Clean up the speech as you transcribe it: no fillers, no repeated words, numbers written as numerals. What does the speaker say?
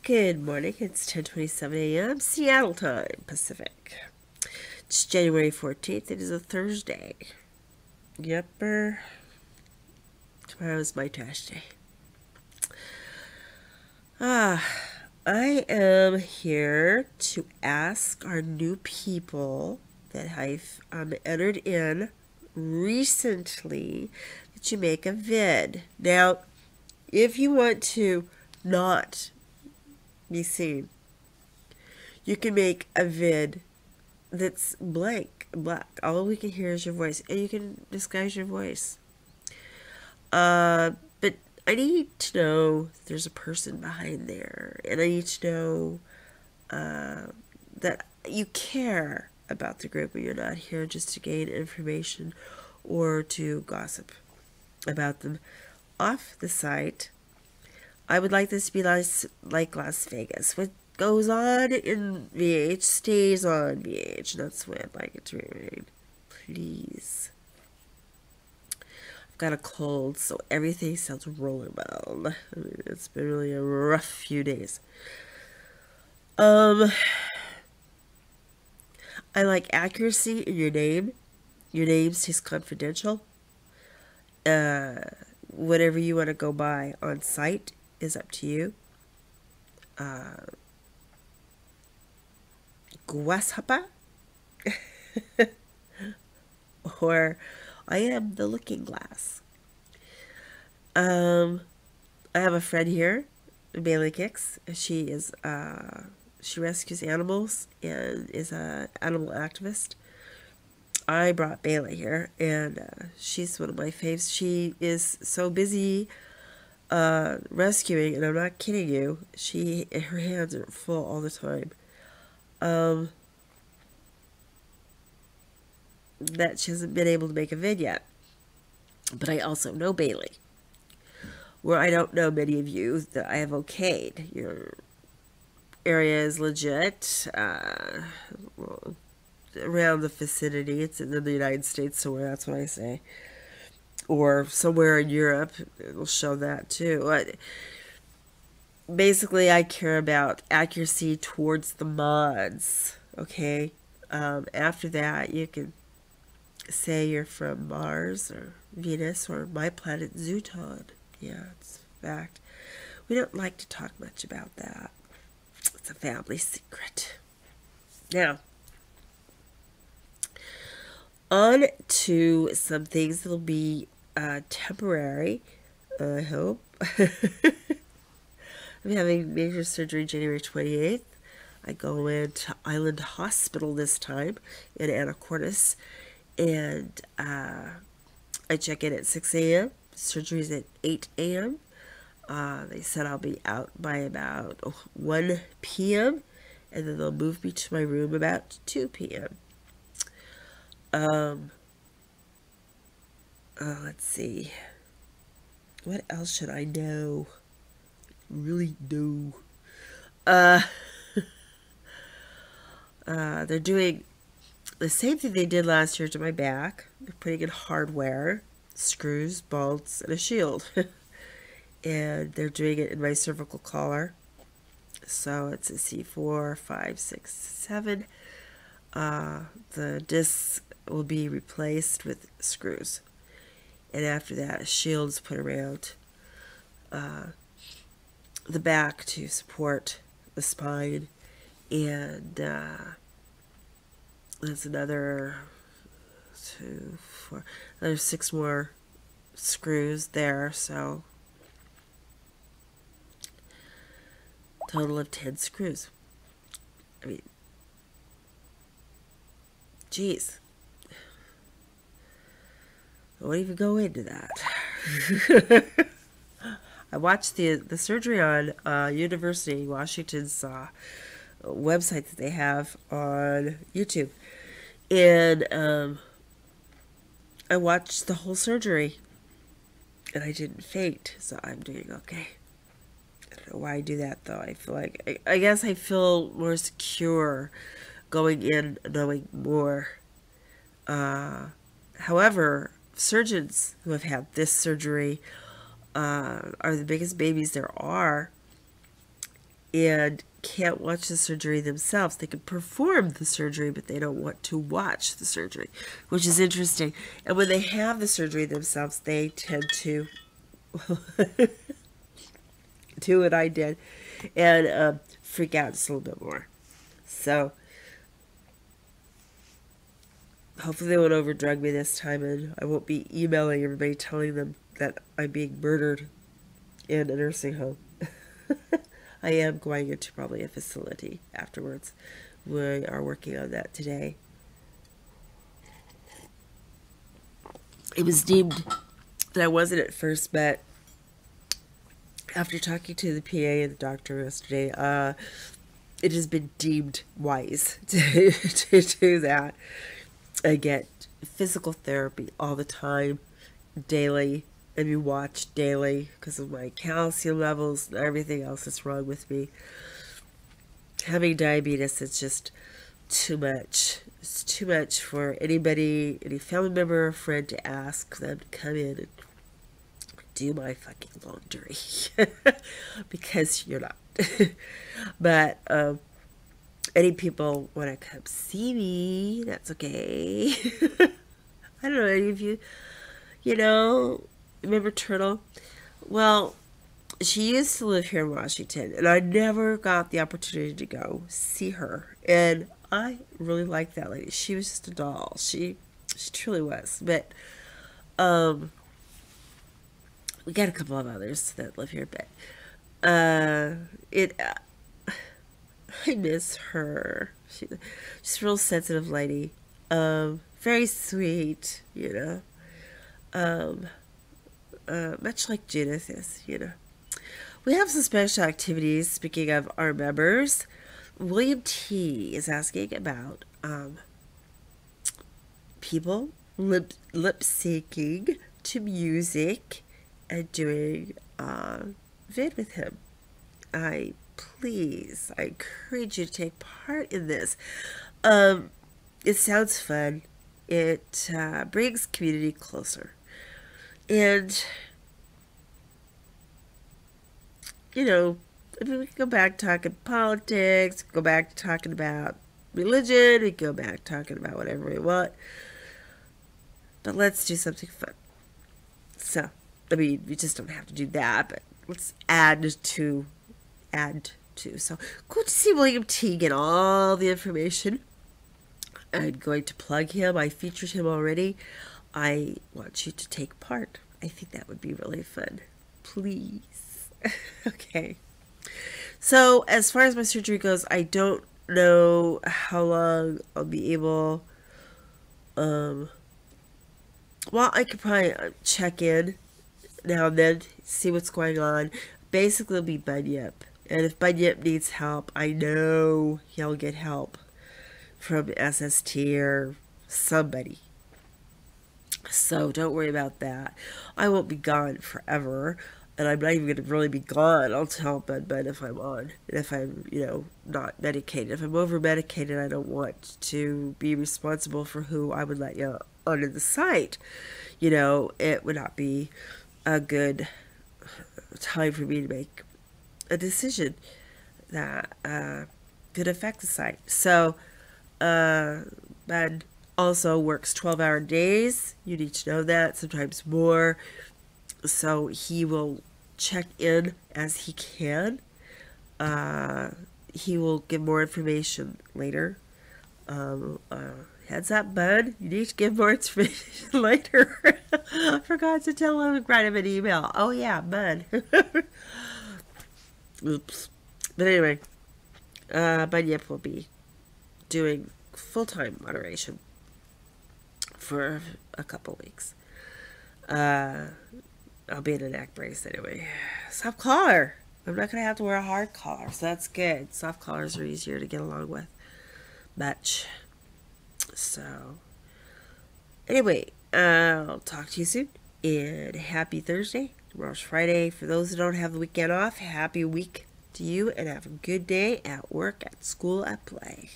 Good morning. It's 10:27 a.m. Seattle time, Pacific. It's January 14th. It is a Thursday. Yepper. Tomorrow's my trash day. I am here to ask our new people that I've entered in recently that you make a vid. Now, if you want to not be seen, you can make a vid that's black. All we can hear is your voice, and you can disguise your voice. But I need to know there's a person behind there, and I need to know that you care about the group, and you're not here just to gain information or to gossip about them off the site. I would like this to be like Las Vegas. What goes on in VH stays on VH. That's the way I'd like it to remain. Please. I've got a cold, so everything sounds rolling well. It's been really a rough few days. I like accuracy in your name. Your name stays confidential. Whatever you want to go by on site is up to you. Grasshopper, or I am the looking glass. I have a friend here, Bailey Kicks. She rescues animals and is an animal activist. I brought Bailey here, and she's one of my faves. She is so busy rescuing, and I'm not kidding you. Her hands are full all the time. That she hasn't been able to make a vid yet. But I also know Bailey, where I don't know many of you that I have okayed. Your area is legit. Well, around the vicinity, it's in the United States somewhere, that's what I say. Or somewhere in Europe, it'll show that too. Basically, I care about accuracy towards the mods, okay? After that, you can say you're from Mars or Venus or my planet Zooton. Yeah, it's a fact. We don't like to talk much about that. It's a family secret. Now, on to some things that'll be temporary, I hope. I'm having major surgery January 28th. I go into Island Hospital this time in Anacortes, and I check in at 6 a.m. Surgery's at 8 a.m. They said I'll be out by about 1 p.m., and then they'll move me to my room about 2 p.m. Let's see. What else should I know? Really know. They're doing the same thing they did last year to my back. They're putting in hardware, screws, bolts, and a shield. And they're doing it in my cervical collar. So it's a C4, 5, 6, 7. The discs will be replaced with screws. And after that, a shield is put around the back to support the spine. And there's another 2, 4, another 6 more screws there. So total of 10 screws. I mean, geez. I won't even go into that. I watched the surgery on University Washington's website that they have on YouTube, and I watched the whole surgery, and I didn't faint, so I'm doing okay. I don't know why I do that though. I feel like I guess I feel more secure going in, knowing more. However, surgeons who have had this surgery are the biggest babies there are, and can't watch the surgery themselves. They can perform the surgery, but they don't want to watch the surgery, which is interesting. And when they have the surgery themselves, they tend to do what I did and freak out just a little bit more. So hopefully they won't overdrug me this time, and I won't be emailing everybody telling them that I'm being murdered in a nursing home. I am going into probably a facility afterwards. We are working on that today. It was deemed that I wasn't at first, but after talking to the PA and the doctor yesterday, it has been deemed wise to do that. I get physical therapy all the time, daily, and be watched daily because of my calcium levels and everything else that's wrong with me. Having diabetes, it's just too much. It's too much for anybody, any family member or friend to ask them to come in and do my fucking laundry. Because you're not. But any people want to come see me, that's okay. I don't know, any of you, remember Turtle? Well, she used to live here in Washington, and I never got the opportunity to go see her. And I really liked that lady. She was just a doll. She truly was. But we got a couple of others that live here, but I miss her. She's a real sensitive lady. Very sweet, much like Judith is, We have some special activities. Speaking of our members, William T. is asking about people lip syncing to music and doing vid with him. I encourage you to take part in this. It sounds fun. It brings community closer. And, we can go back talking politics, go back talking about religion, we can go back talking about whatever we want. But let's do something fun. So, we just don't have to do that, but let's add to. So, cool to see William T. get all the information. I'm going to plug him. I featured him already. I want you to take part. I think that would be really fun. Please. Okay. So, as far as my surgery goes, I don't know how long I'll be able. Well, I could probably check in now and then, see what's going on. Basically, it'll be Bunyip. And if Bunyip needs help, I know he'll get help from SST or somebody. So don't worry about that. I won't be gone forever, and I'm not even going to really be gone. I'll tell Bud if I'm on, and if I'm, not medicated. If I'm over-medicated, I don't want to be responsible for who I would let you onto the site. It would not be a good time for me to make a decision that could affect the site. So, Bud also works 12-hour days. You need to know that, sometimes more. So he will check in as he can. He will give more information later. Heads up, Bud. You need to give more information later. I forgot to tell him, write him an email. Oh yeah, Bud. Oops. But anyway, Bunyip will be doing full-time moderation for a couple weeks. I'll be in a neck brace anyway. Soft collar. I'm not going to have to wear a hard collar, so that's good. Soft collars are easier to get along with. Much. So, anyway, I'll talk to you soon. And happy Thursday. Tomorrow's Friday. For those who don't have the weekend off, happy week to you, and have a good day at work, at school, at play.